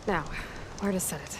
Now, where to set it?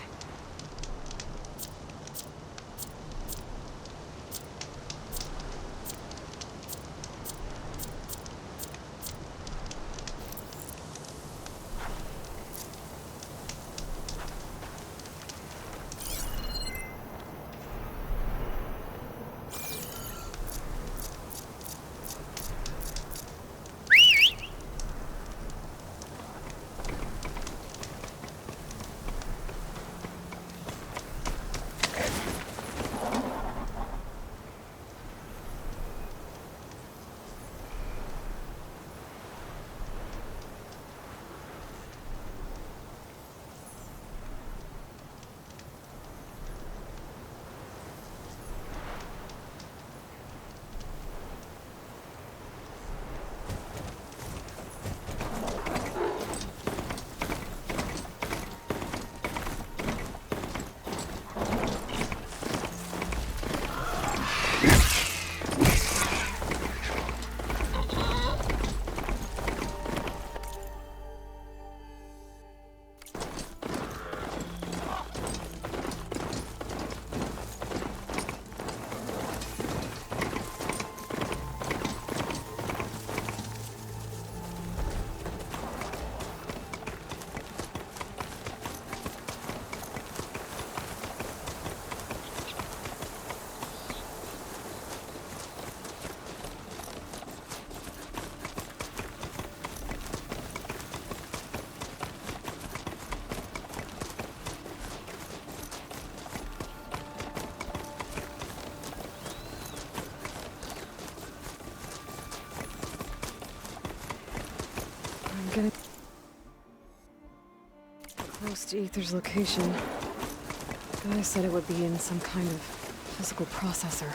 I'm getting close to Ether's location. The guy said it would be in some kind of physical processor.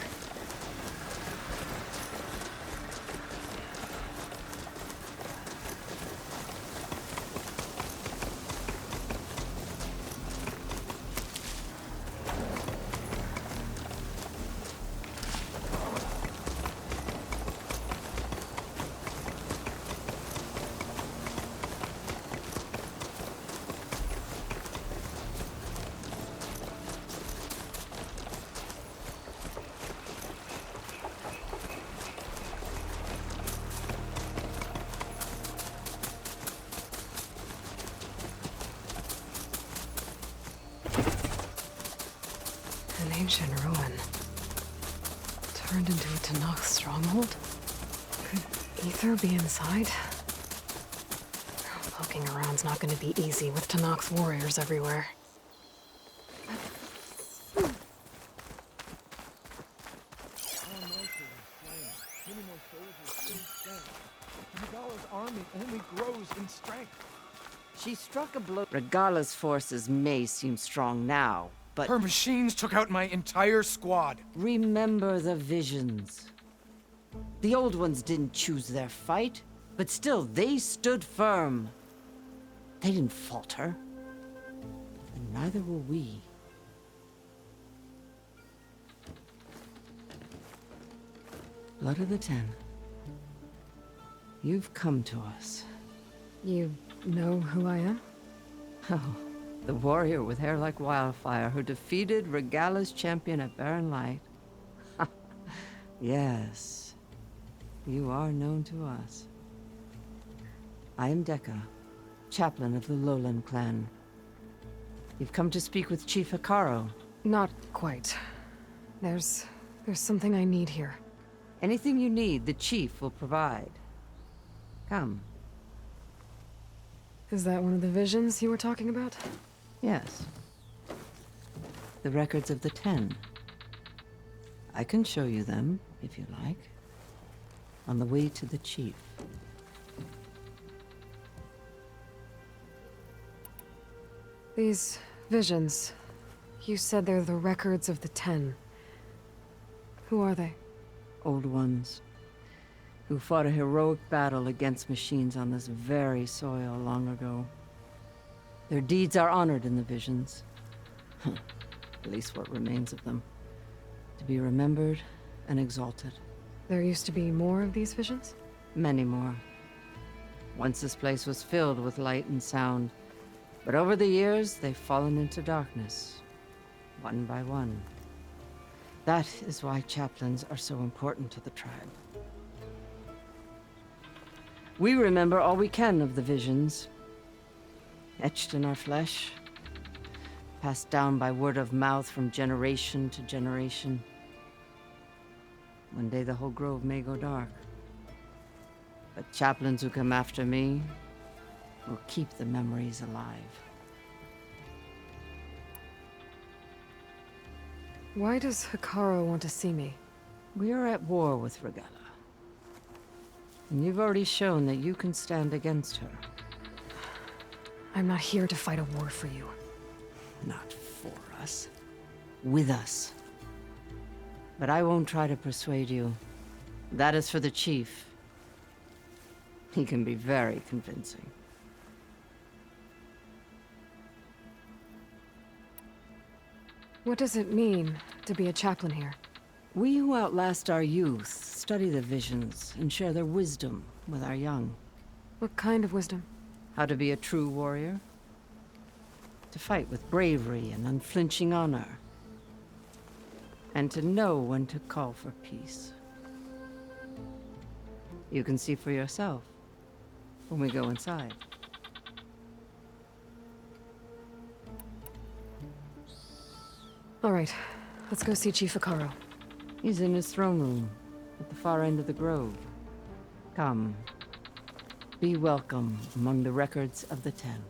An ancient ruin. Turned into a Tanakh stronghold? Could Ether be inside? Poking around's not gonna be easy with Tanakh's warriors everywhere. Regala's army only grows in strength. She struck a blow. Regala's forces may seem strong now, but Her machines took out my entire squad. remember the visions. The old ones didn't choose their fight, but still they stood firm. They didn't falter. And neither will we. Blood of the Ten. You've come to us. You know who I am? Oh, the warrior with hair like wildfire who defeated Regala's champion at Barren Light. Yes, you are known to us. I am Deka, chaplain of the Lowland clan. You've come to speak with Chief Hekarro. Not quite. There's something I need here. Anything you need, the chief will provide. Come. Is that one of the visions you were talking about? Yes. The records of the Ten. I can show you them, if you like. On the way to the chief. These visions, you said they're the records of the Ten. Who are they? Old ones. Who fought a heroic battle against machines on this very soil long ago. Their deeds are honored in the visions. At least what remains of them. To be remembered and exalted. There used to be more of these visions? Many more. Once this place was filled with light and sound, But over the years, they've fallen into darkness, one by one. That is why chaplains are so important to the tribe. We remember all we can of the visions, etched in our flesh, passed down by word of mouth from generation to generation. One day the whole grove may go dark. But chaplains who come after me will keep the memories alive. Why does Hekarro want to see me? We are at war with Regalla. And you've already shown that you can stand against her. I'm not here to fight a war for you. Not for us. With us. But I won't try to persuade you. That is for the chief. He can be very convincing. What does it mean to be a chaplain here? We who outlast our youth study the visions and share their wisdom with our young. What kind of wisdom? How to be a true warrior. To fight with bravery and unflinching honor. And to know when to call for peace. You can see for yourself when we go inside. All right, let's go see Chief Hekarro. He's in his throne room at the far end of the grove. Come. Be welcome among the records of the Ten.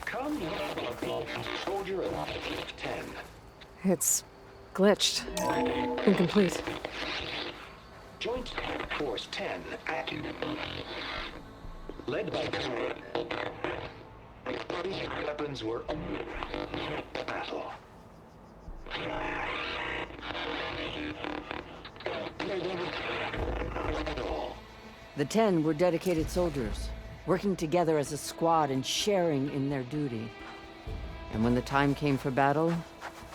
Come, soldier of 10. It's glitched. Incomplete. Joint Force 10 active. Led by weapons were battle. The 10 were dedicated soldiers, working together as a squad and sharing in their duty. And when the time came for battle,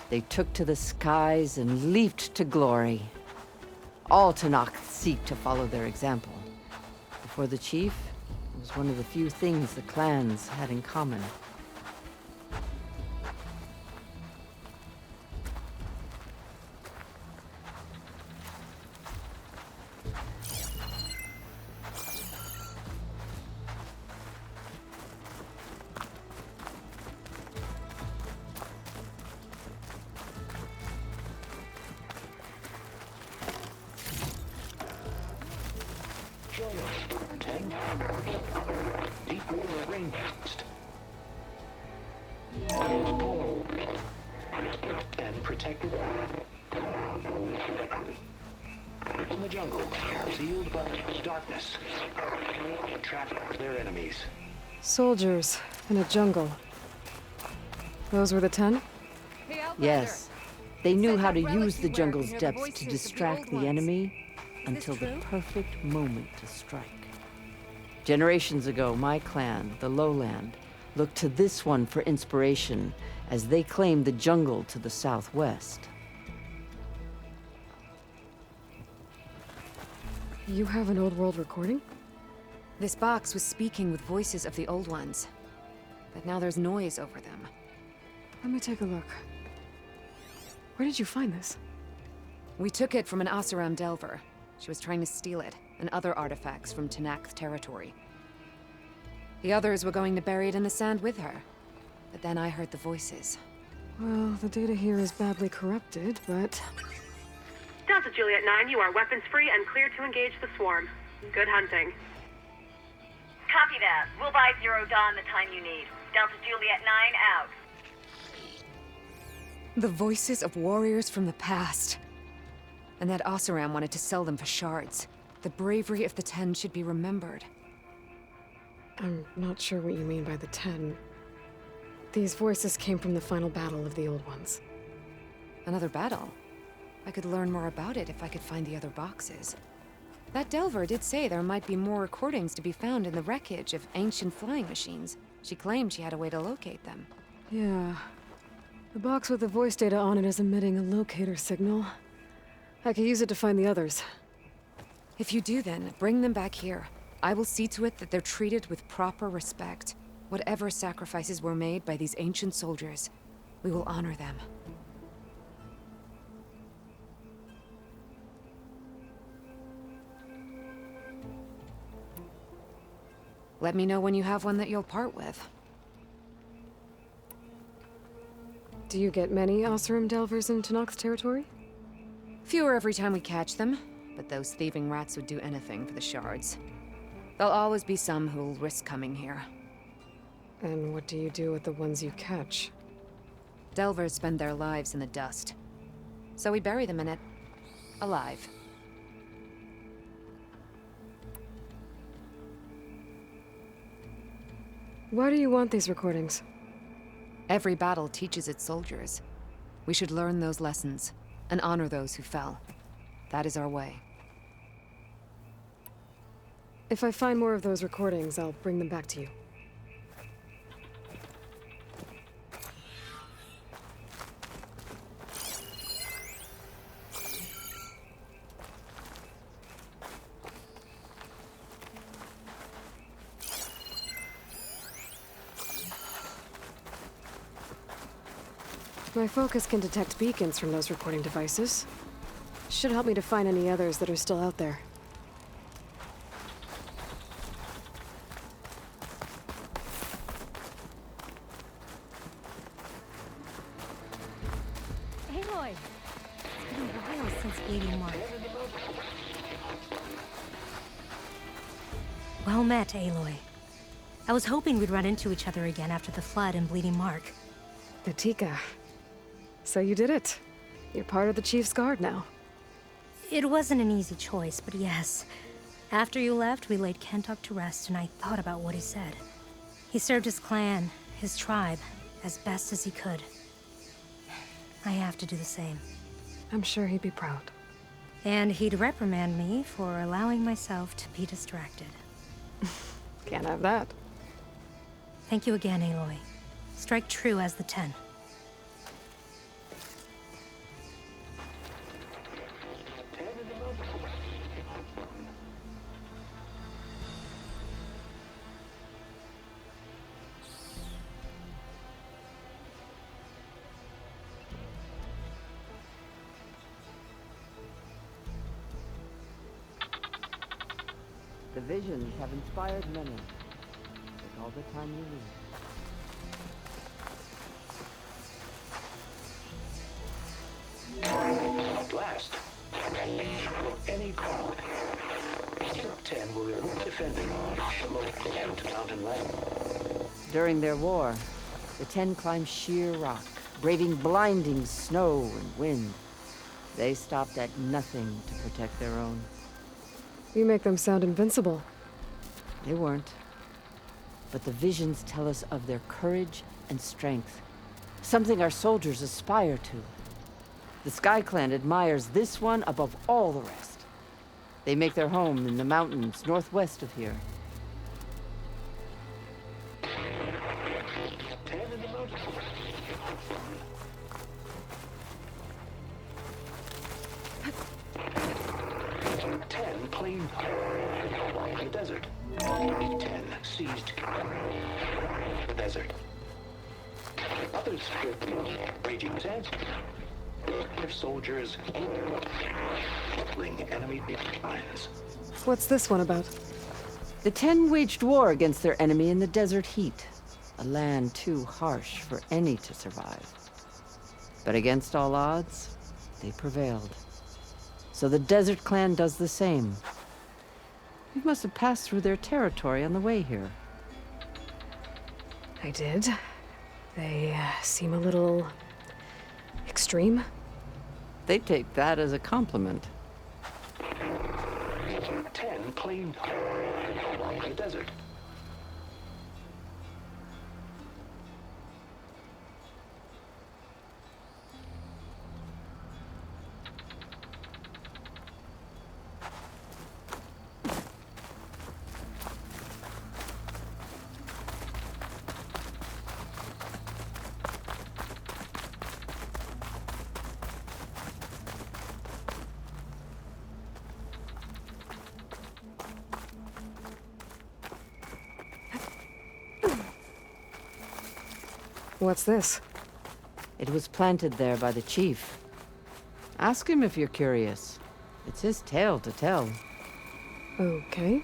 they took to the skies and leaped to glory. All Tanakh seek to follow their example. Before the chief, it was one of the few things the clans had in common. And protected in the jungle, sealed by darkness, trapped their enemies. Soldiers in a jungle. Those were the 10? Yes, they knew how to use the jungle's depths to distract the enemy until the perfect moment to strike. Generations ago, my clan, the Lowland, looked to this one for inspiration as they claimed the jungle to the southwest. You have an old world recording? This box was speaking with voices of the old ones, but now there's noise over them. Let me take a look. Where did you find this? We took it from an Oseram Delver. She was trying to steal it, and other artifacts from Tanakh territory. The others were going to bury it in the sand with her, but then I heard the voices. Well, the data here is badly corrupted, but... Delta Juliet 9, you are weapons free and clear to engage the swarm. Good hunting. Copy that. We'll buy Zero Dawn the time you need. Delta Juliet 9 out. The voices of warriors from the past. And that Oseram wanted to sell them for shards. The bravery of the 10 should be remembered. I'm not sure what you mean by the 10. These voices came from the final battle of the Old Ones. Another battle? I could learn more about it if I could find the other boxes. That Delver did say there might be more recordings to be found in the wreckage of ancient flying machines. She claimed she had a way to locate them. Yeah. The box with the voice data on it is emitting a locator signal. I could use it to find the others. If you do then, bring them back here. I will see to it that they're treated with proper respect. Whatever sacrifices were made by these ancient soldiers, we will honor them. Let me know when you have one that you'll part with. Do you get many Oseram Delvers in Tenakth territory? Fewer every time we catch them, but those thieving rats would do anything for the shards. There'll always be some who'll risk coming here. And what do you do with the ones you catch? Delvers spend their lives in the dust. So we bury them in it. Alive. Why do you want these recordings? Every battle teaches its soldiers. We should learn those lessons, and honor those who fell. That is our way. If I find more of those recordings, I'll bring them back to you. My focus can detect beacons from those recording devices. Should help me to find any others that are still out there. Aloy! It's been a while since Bleeding Mark. Well met, Aloy. I was hoping we'd run into each other again after the flood in Bleeding Mark. Natika. So you did it. You're part of the Chief's Guard now. It wasn't an easy choice, but yes. After you left, we laid Kentuck to rest, and I thought about what he said. He served his clan, his tribe, as best as he could. I have to do the same. I'm sure he'd be proud. And he'd reprimand me for allowing myself to be distracted. Can't have that. Thank you again, Aloy. Strike true as the 10. The visions have inspired many. Take all the time you need. At last, any crowd. 10 were defending the local mountain land. During their war, the 10 climbed sheer rock, braving blinding snow and wind. They stopped at nothing to protect their own. You make them sound invincible. They weren't. But the visions tell us of their courage and strength. Something our soldiers aspire to. The Sky Clan admires this one above all the rest. They make their home in the mountains northwest of here. Claimed the desert. 10 seized the desert. Others raging sands. If soldiers killing enemy lines. What's this one about? The 10 waged war against their enemy in the desert heat, a land too harsh for any to survive. But against all odds, they prevailed. So the Desert Clan does the same. You must have passed through their territory on the way here. I did. They seem a little extreme. They take that as a compliment. 10 claimed the desert. What's this? It was planted there by the chief. Ask him if you're curious. It's his tale to tell. Okay.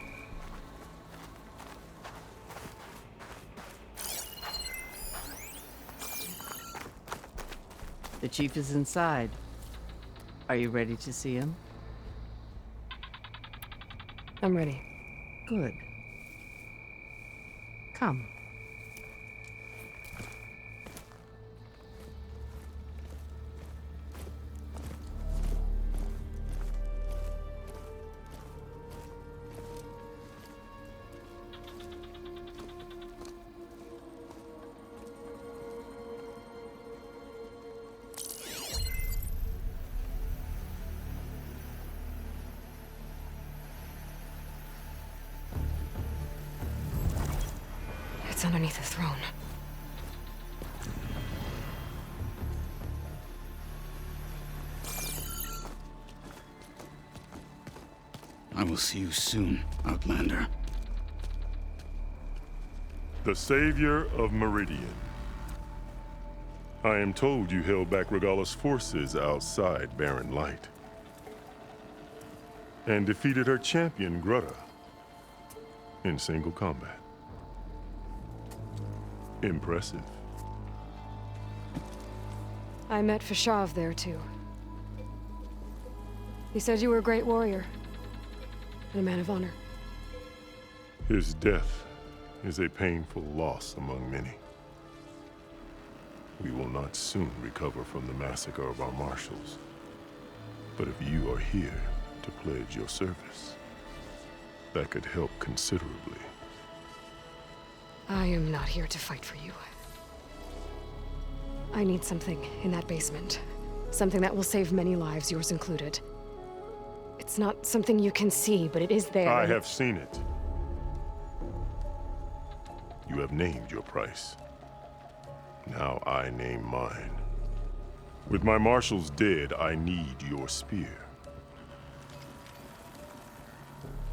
The chief is inside. Are you ready to see him? I'm ready. Good. Come. It's underneath the throne. I will see you soon, Outlander. The savior of Meridian. I am told you held back Regalla's forces outside Barren Light. And defeated her champion, Grutta, in single combat. Impressive. I met Fashav there, too. He said you were a great warrior. And a man of honor. His death is a painful loss among many. We will not soon recover from the massacre of our marshals. But if you are here to pledge your service, that could help considerably. I am not here to fight for you. I need something in that basement. Something that will save many lives, yours included. It's not something you can see, but it is there. I have seen it. You have named your price. Now I name mine. With my marshals dead, I need your spear.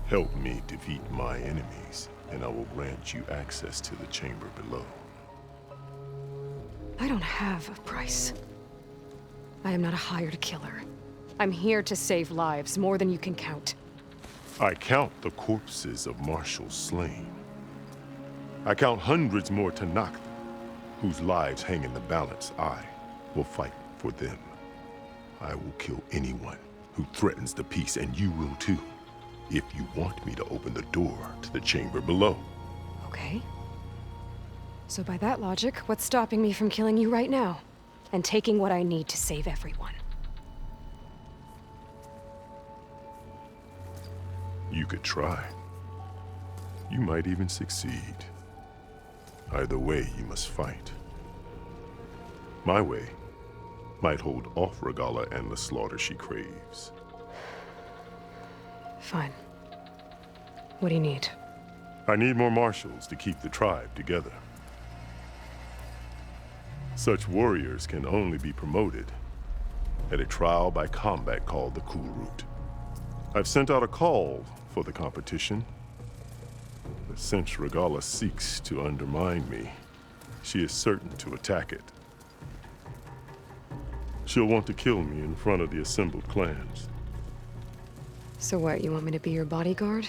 Help me defeat my enemies, and I will grant you access to the chamber below. I don't have a price. I am not a hired killer. I'm here to save lives, more than you can count. I count the corpses of marshals slain. I count hundreds more Tenakth, whose lives hang in the balance. I will fight for them. I will kill anyone who threatens the peace, and you will too, if you want me to open the door to the chamber below. Okay. So by that logic, what's stopping me from killing you right now? And taking what I need to save everyone? You could try. You might even succeed. Either way, you must fight. My way might hold off Regalla and the slaughter she craves. Fine. What do you need? I need more marshals to keep the tribe together. Such warriors can only be promoted at a trial by combat called the Cool Route. I've sent out a call for the competition. But since Regalla seeks to undermine me, she is certain to attack it. She'll want to kill me in front of the assembled clans. So what, you want me to be your bodyguard?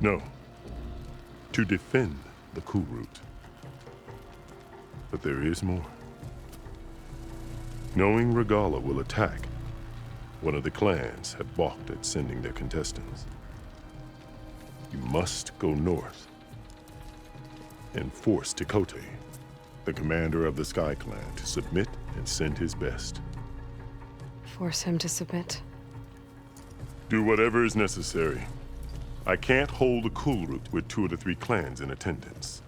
No. To defend the Cool Route. But there is more. Knowing Regalla will attack, one of the clans had balked at sending their contestants. You must go north and force Tekote, the commander of the Sky Clan, to submit and send his best. Force him to submit? Do whatever is necessary. I can't hold the Cool Route with 2 of the 3 clans in attendance.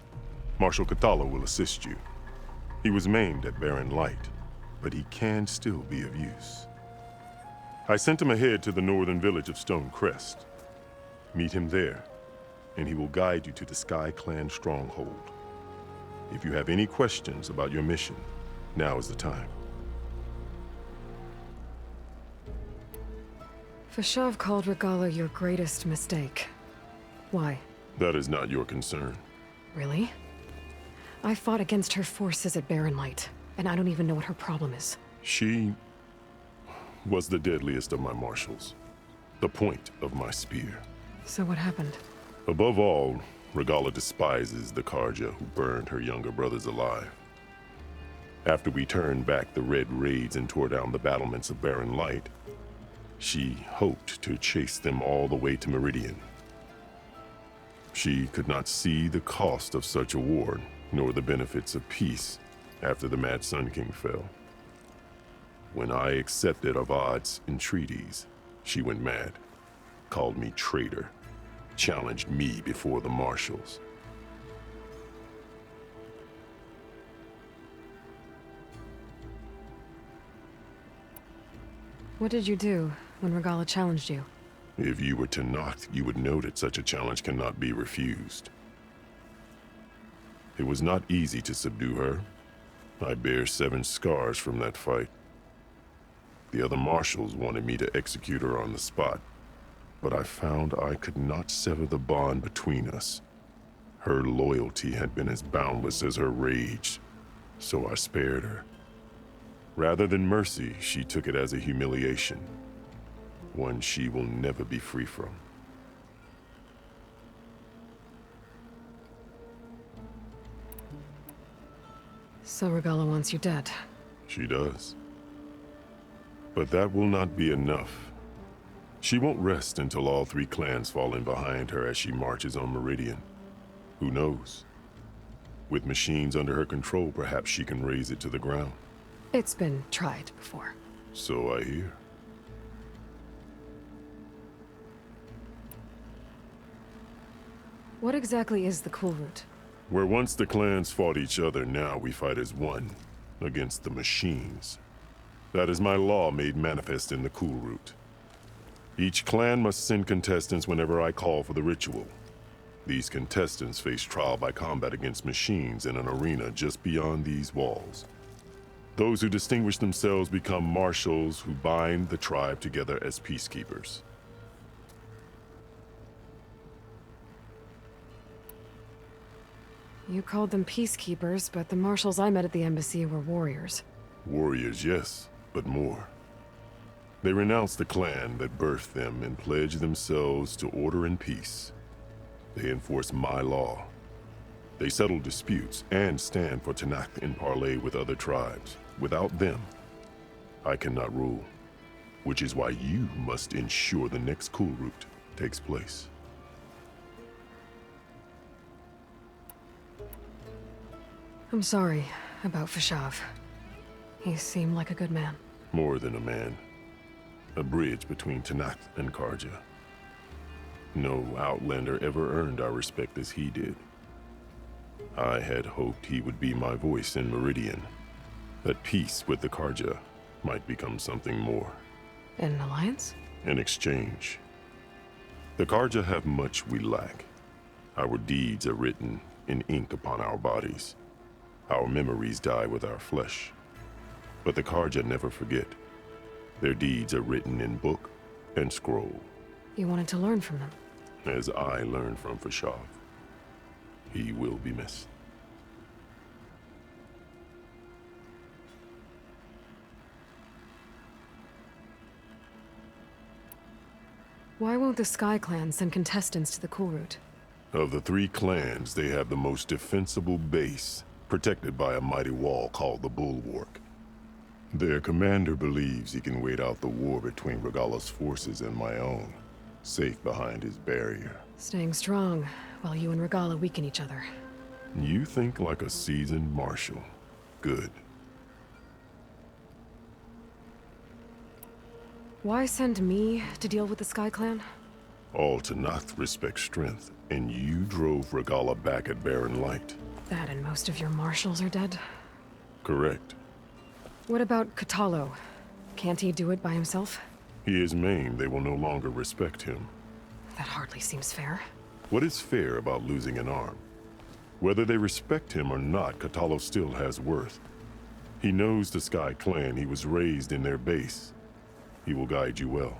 Marshal Kathala will assist you. He was maimed at Barren Light, but he can still be of use. I sent him ahead to the northern village of Stone Crest. Meet him there, and he will guide you to the Sky Clan stronghold. If you have any questions about your mission, now is the time. Fashav called Regalla your greatest mistake. Why? That is not your concern. Really? I fought against her forces at Barren Light, and I don't even know what her problem is. She was the deadliest of my marshals. The point of my spear. So what happened? Above all, Regala despises the Karja who burned her younger brothers alive. After we turned back the red raids and tore down the battlements of Barren Light, she hoped to chase them all the way to Meridian. She could not see the cost of such a war, nor the benefits of peace after the Mad Sun King fell. When I accepted Avad's entreaties, she went mad, called me traitor, challenged me before the marshals. What did you do when Regala challenged you? If you were Tenakth, you would know that such a challenge cannot be refused. It was not easy to subdue her. I bear 7 scars from that fight. The other marshals wanted me to execute her on the spot, but I found I could not sever the bond between us. Her loyalty had been as boundless as her rage, so I spared her. Rather than mercy, she took it as a humiliation, one she will never be free from. So Regala wants you dead. She does. But that will not be enough. She won't rest until all 3 clans fall in behind her as she marches on Meridian. Who knows? With machines under her control, perhaps she can raze it to the ground. It's been tried before. So I hear. What exactly is the Cool Route? Where once the clans fought each other, now we fight as one, against the machines. That is my law made manifest in the Cool Route. Each clan must send contestants whenever I call for the ritual. These contestants face trial by combat against machines in an arena just beyond these walls. Those who distinguish themselves become marshals who bind the tribe together as peacekeepers. You called them peacekeepers, but the marshals I met at the embassy were warriors. Warriors, yes, but more. They renounce the clan that birthed them and pledge themselves to order and peace. They enforce my law. They settle disputes and stand for Tenakth in parley with other tribes. Without them, I cannot rule, which is why you must ensure the next Cool Route takes place. I'm sorry about Fashav. He seemed like a good man. More than a man. A bridge between Tenakth and Karja. No Outlander ever earned our respect as he did. I had hoped he would be my voice in Meridian. That peace with the Karja might become something more. An alliance? In exchange. The Karja have much we lack. Our deeds are written in ink upon our bodies. Our memories die with our flesh. But the Karja never forget. Their deeds are written in book and scroll. You wanted to learn from them? As I learned from Fashav. He will be missed. Why won't the Sky Clan send contestants to the Cool Route? Of the 3 clans, they have the most defensible base, protected by a mighty wall called the Bulwark. Their commander believes he can wait out the war between Regala's forces and my own, safe behind his barrier. Staying strong, while you and Regala weaken each other. You think like a seasoned marshal. Good. Why send me to deal with the Sky Clan? All Tenakth respect strength, and you drove Regala back at Barren Light. That and most of your marshals are dead? Correct. What about Katalo? Can't he do it by himself? He is maimed. They will no longer respect him. That hardly seems fair. What is fair about losing an arm? Whether they respect him or not, Katalo still has worth. He knows the Sky Clan. He was raised in their base. He will guide you well.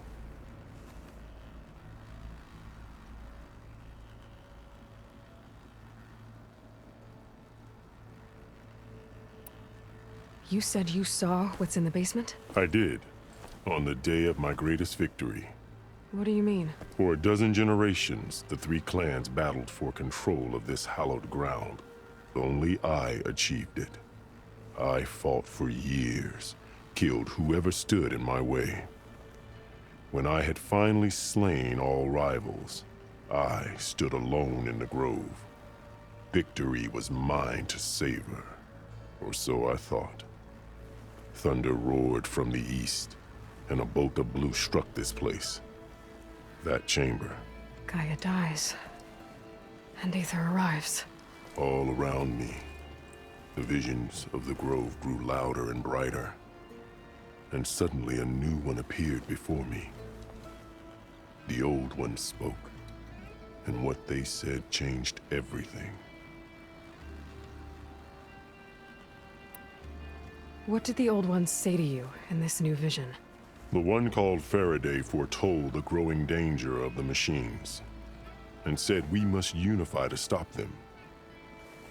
You said you saw what's in the basement? I did, on the day of my greatest victory. What do you mean? For a dozen generations, the three clans battled for control of this hallowed ground. Only I achieved it. I fought for years, killed whoever stood in my way. When I had finally slain all rivals, I stood alone in the grove. Victory was mine to savor, or so I thought. Thunder roared from the east, and a bolt of blue struck this place. That chamber. Gaia dies. And Aether arrives. All around me, the visions of the grove grew louder and brighter. And suddenly a new one appeared before me. The old one spoke, and what they said changed everything. What did the old ones say to you in this new vision? The one called Faraday foretold the growing danger of the machines, and said we must unify to stop them.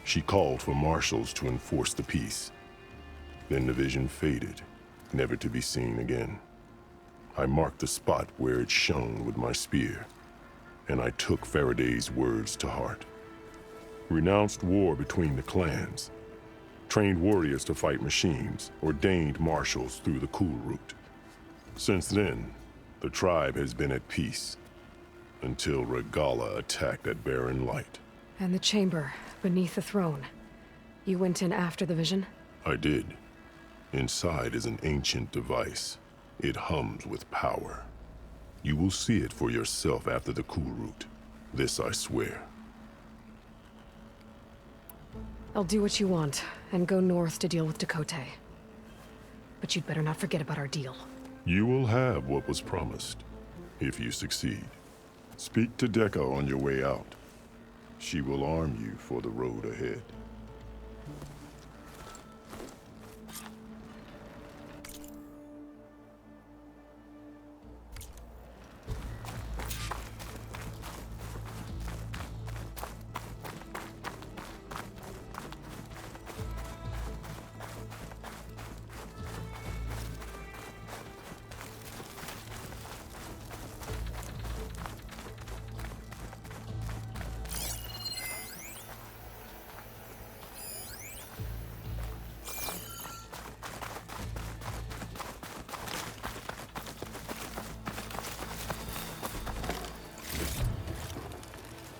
She called for marshals to enforce the peace. Then the vision faded, never to be seen again. I marked the spot where it shone with my spear, and I took Faraday's words to heart. Renounced war between the clans, trained warriors to fight machines, ordained marshals through the cool route. Since then, the tribe has been at peace, until Regala attacked at Barren Light. And the chamber, beneath the throne. You went in after the vision? I did. Inside is an ancient device. It hums with power. You will see it for yourself after the cool route. This I swear. I'll do what you want, and go north to deal with Dakota. But you'd better not forget about our deal. You will have what was promised, if you succeed. Speak to Deca on your way out. She will arm you for the road ahead.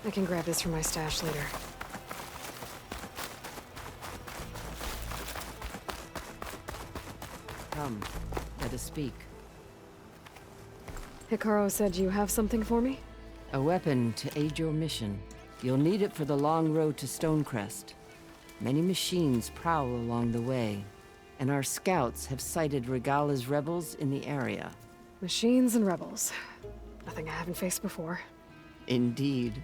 I can grab this from my stash later. Come, let us speak. Hekarro said you have something for me? A weapon to aid your mission. You'll need it for the long road to Stonecrest. Many machines prowl along the way, and our scouts have sighted Regala's rebels in the area. Machines and rebels. Nothing I haven't faced before. Indeed.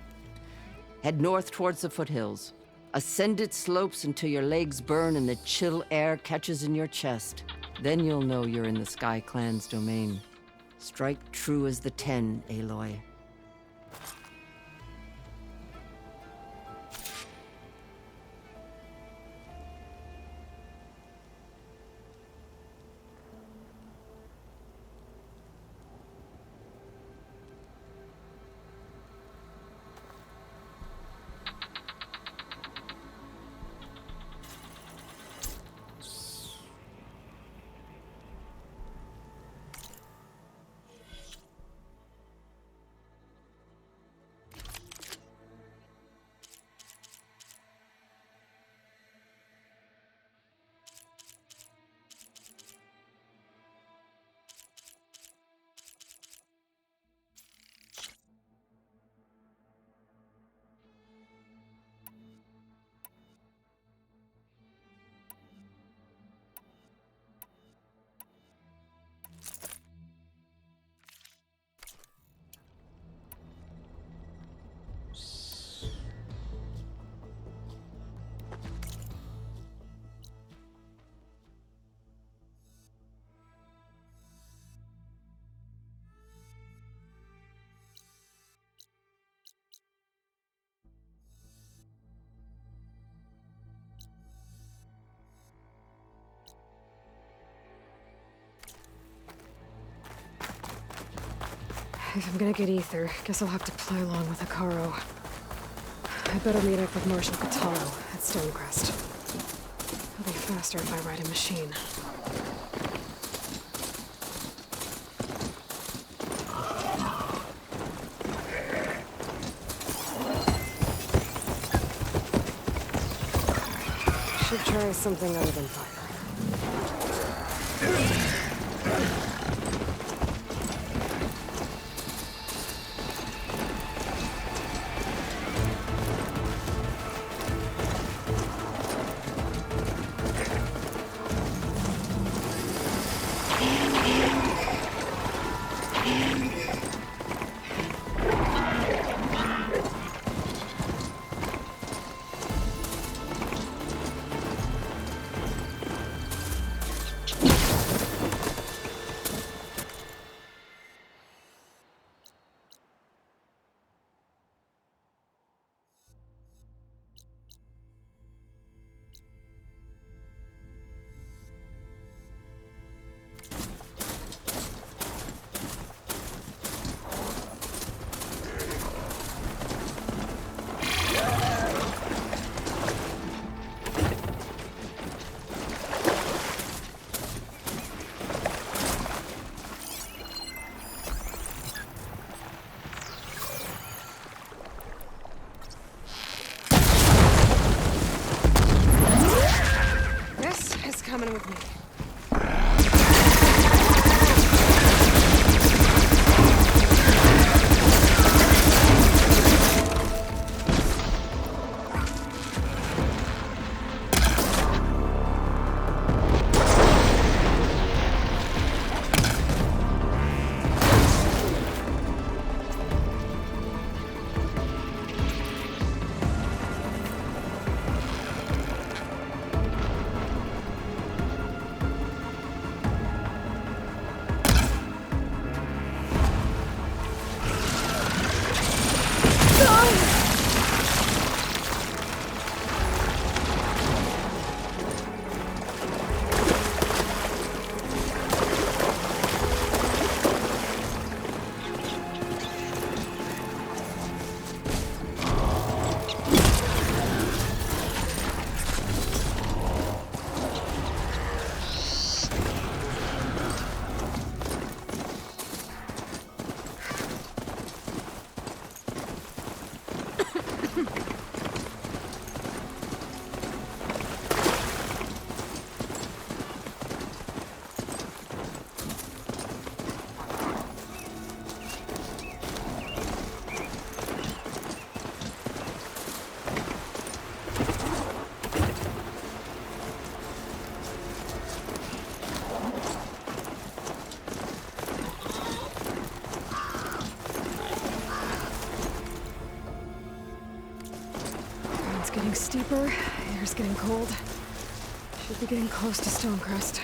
Head north towards the foothills. Ascend its slopes until your legs burn and the chill air catches in your chest. Then you'll know you're in the Sky Clan's domain. Strike true as the 10, Aloy. If I'm gonna get ether, guess I'll have to play along with Hekarro. I better meet up with Marshal Catallo at Stonecrest. It'll be faster if I ride a machine. Should try something other than fire. Coming with me. It's getting steeper, air's getting cold. Should be getting close to Stonecrest.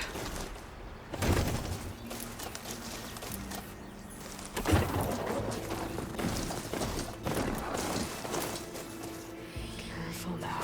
Careful now.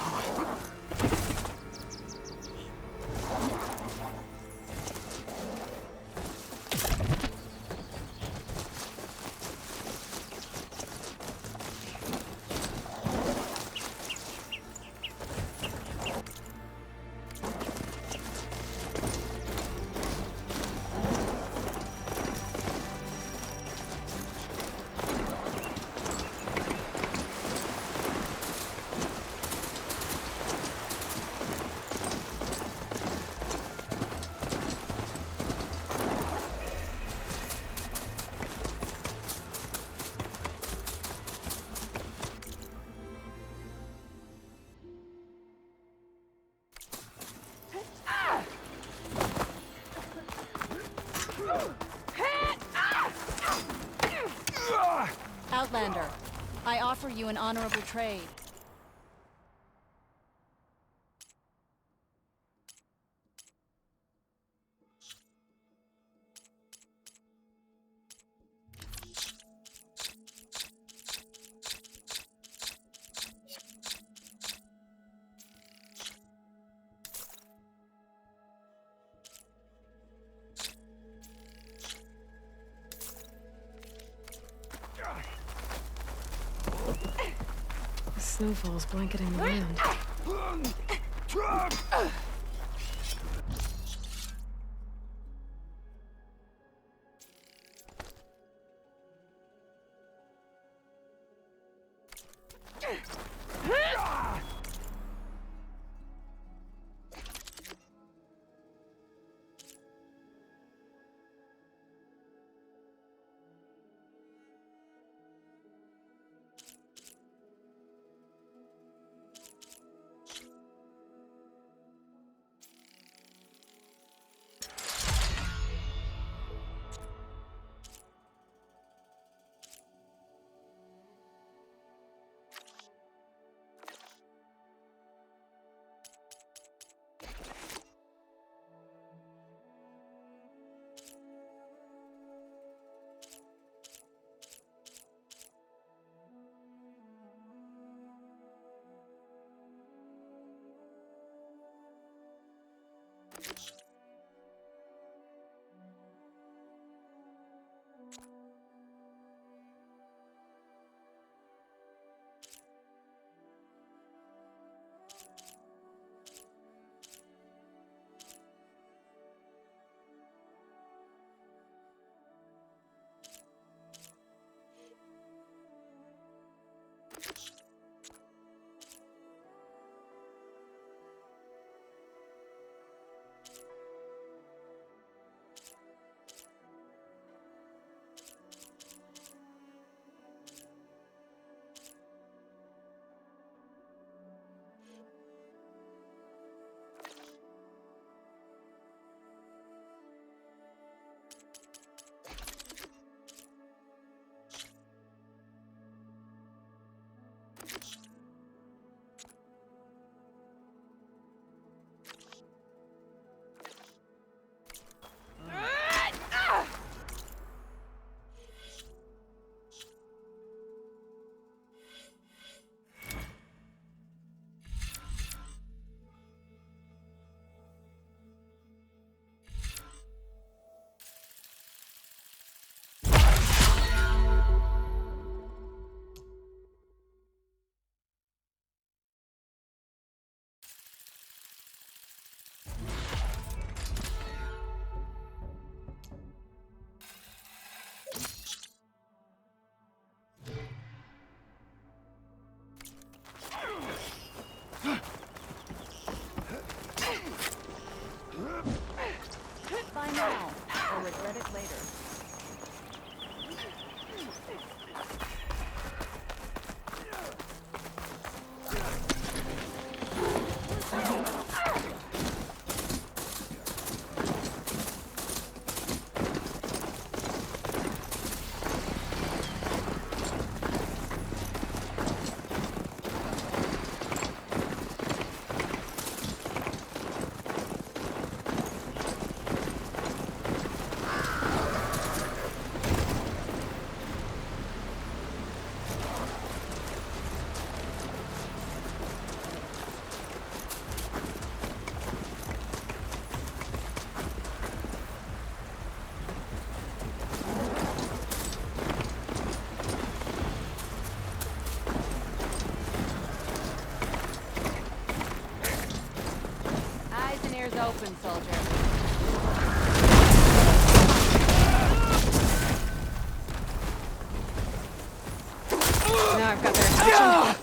Outlander, I offer you an honorable trade. snowfall's blanketing the land. By now, or regret it later. Open, soldier. Now I've got their attention.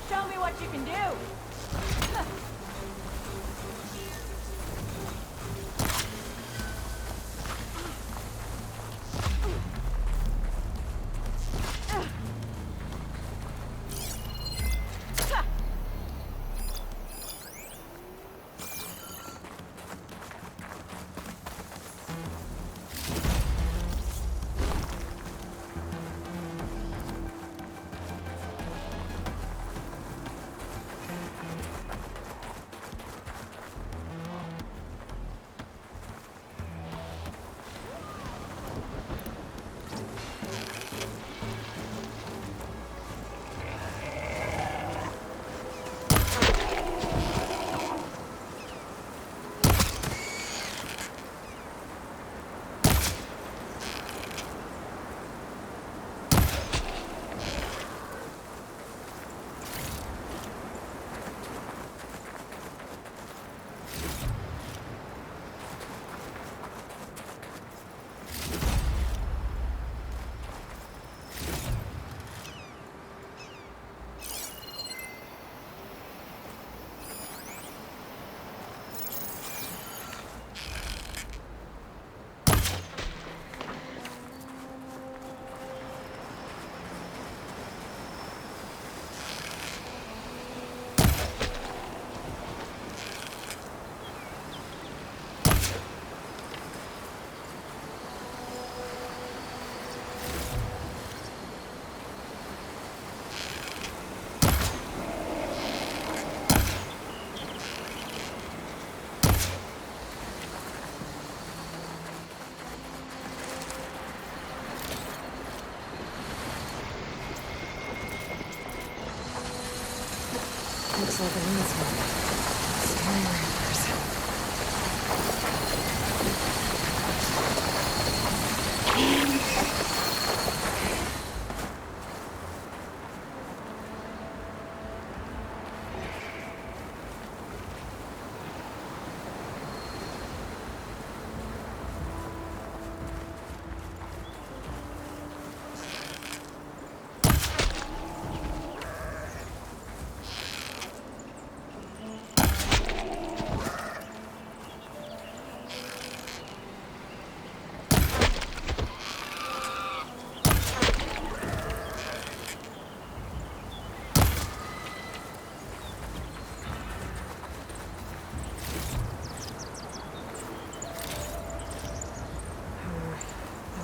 Show me what you can do! Looks like an insult. Scary rappers.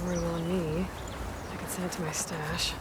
Room on me. I could send it to my stash.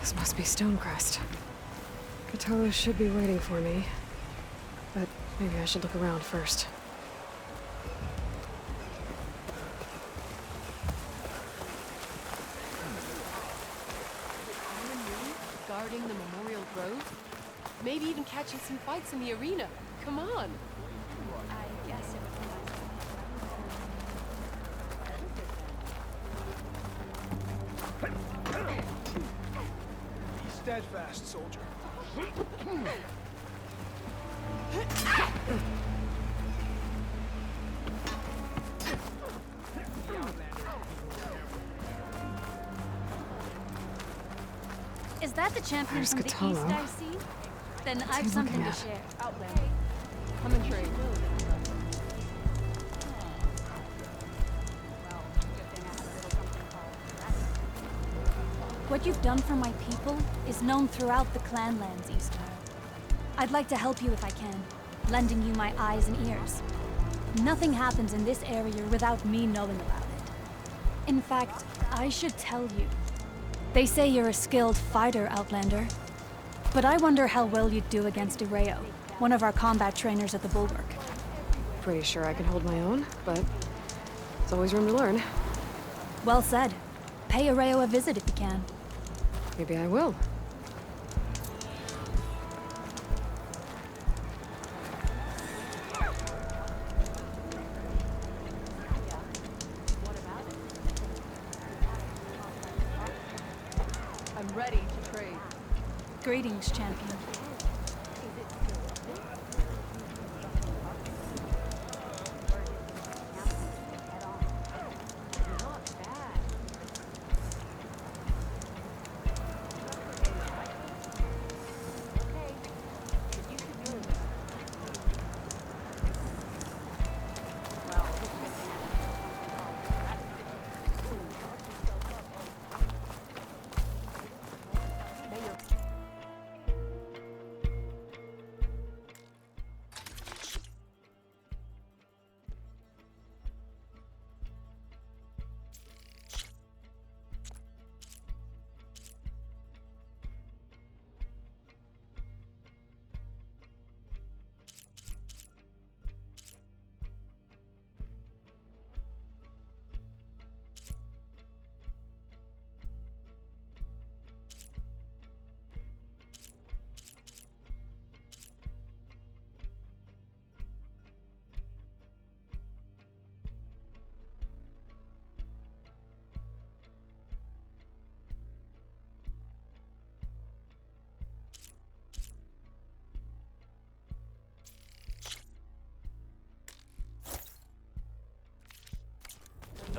This must be Stonecrest. Kotallo should be waiting for me. But maybe I should look around first. Guarding the Memorial Grove? Maybe even catching some fights in the arena. Come on! I guess it Be steadfast, soldier. Is that the champion Where's from the east Kotallo? I see? Then What's I've he something looking to at? share. Outlander. Come and trade. What you've done for my people is known throughout the clan lands, Eastern. I'd like to help you if I can, lending you my eyes and ears. Nothing happens in this area without me knowing about it. In fact, I should tell you. They say you're a skilled fighter, Outlander. But I wonder how well you'd do against Hekarro, one of our combat trainers at the Bulwark. Pretty sure I can hold my own, but there's always room to learn. Well said. Pay Hekarro a visit if you can. Maybe I will. I'm ready to trade. Greetings, champion.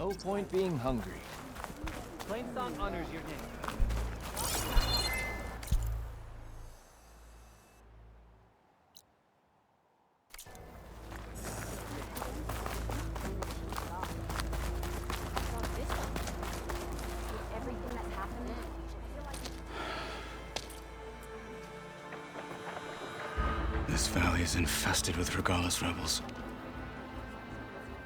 No point being hungry. Plainsong honors your name. This valley is infested with Regalis rebels.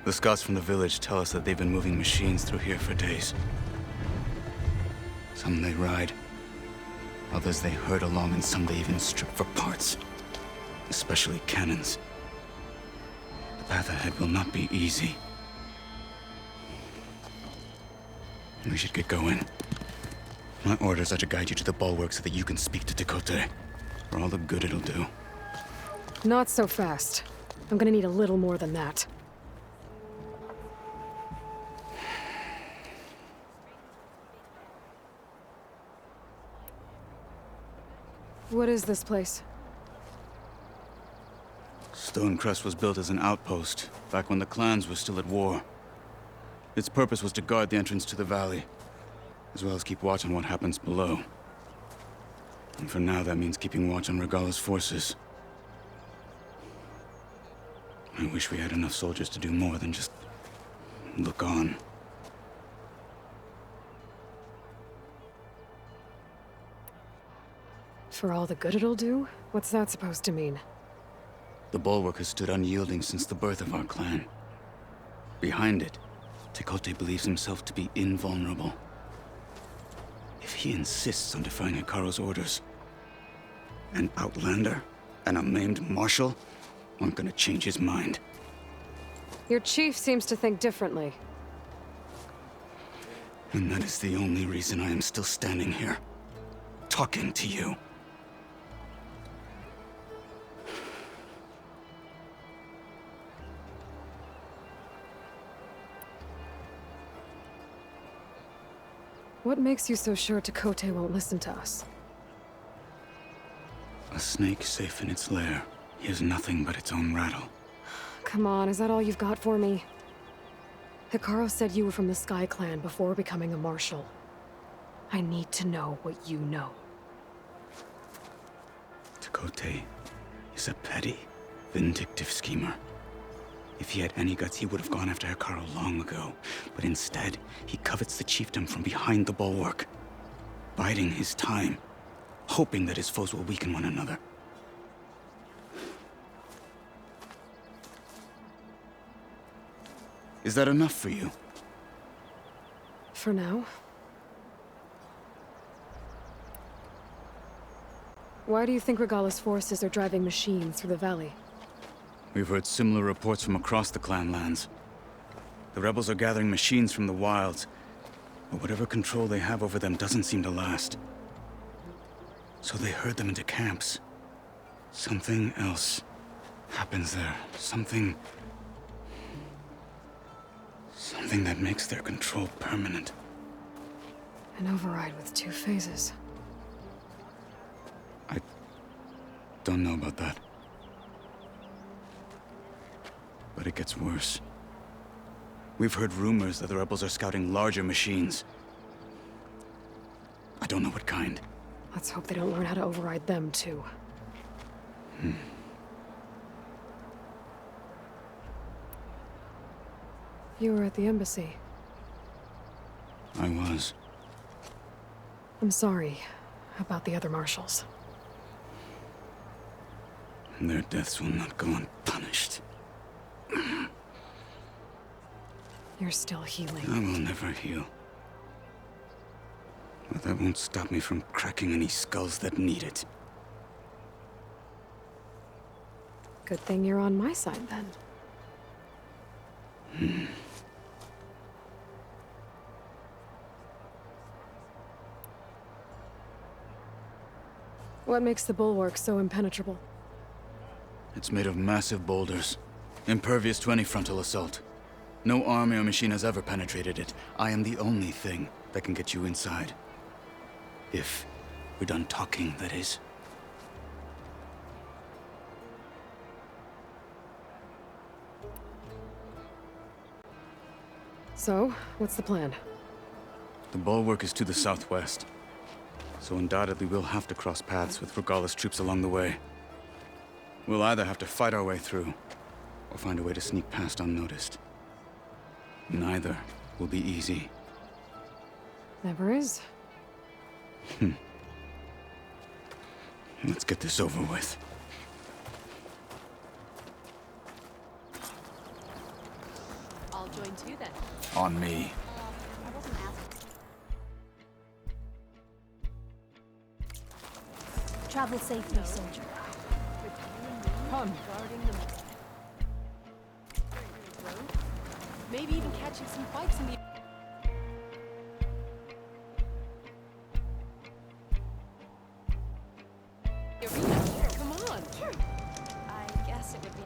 The scouts from the village tell us that they've been moving machines through here for days. Some they ride, others they herd along, and some they even strip for parts. Especially cannons. The path ahead will not be easy. We should get going. My orders are to guide you to the bulwark so that you can speak to Tekote. For all the good it'll do. Not so fast. I'm gonna need a little more than that. What is this place? Stonecrest was built as an outpost, back when the clans were still at war. Its purpose was to guard the entrance to the valley, as well as keep watch on what happens below. And for now, that means keeping watch on Regala's forces. I wish we had enough soldiers to do more than just look on. For all the good it'll do? What's that supposed to mean? The bulwark has stood unyielding since the birth of our clan. Behind it, Tekote believes himself to be invulnerable. If he insists on defying Hekarro's orders, an outlander and a maimed marshal aren't gonna change his mind. Your chief seems to think differently. And that is the only reason I am still standing here, talking to you. What makes you so sure Tekote won't listen to us? A snake safe in its lair hears nothing but its own rattle. Come on, is that all you've got for me? Hekarro said you were from the Sky Clan before becoming a marshal. I need to know what you know. Tekote is a petty, vindictive schemer. If he had any guts, he would have gone after Hekarro long ago. But instead, he covets the chiefdom from behind the bulwark, biding his time, hoping that his foes will weaken one another. Is that enough for you? For now. Why do you think Regala's forces are driving machines through the valley? We've heard similar reports from across the clan lands. The rebels are gathering machines from the wilds, but whatever control they have over them doesn't seem to last. So they herd them into camps. Something else happens there. Something that makes their control permanent. An override with 2 phases. I don't know about that. But it gets worse. We've heard rumors that the rebels are scouting larger machines. I don't know what kind. Let's hope they don't learn how to override them, too. You were at the embassy. I was. I'm sorry about the other marshals. Their deaths will not go unpunished. You're still healing. I will never heal. But that won't stop me from cracking any skulls that need it. Good thing you're on my side, then. What makes the bulwark so impenetrable? It's made of massive boulders, impervious to any frontal assault. No army or machine has ever penetrated it. I am the only thing that can get you inside. If we're done talking, that is. So, what's the plan? The bulwark is to the southwest, so undoubtedly we'll have to cross paths with Regalla's troops along the way. We'll either have to fight our way through, or find a way to sneak past unnoticed. Neither will be easy. Never is. Let's get this over with. I'll join too then. On me. I wasn't asking. Travel safely, soldier. Come. Guarding the road. Maybe even catching some fights in the arena. Come on. I guess it would be.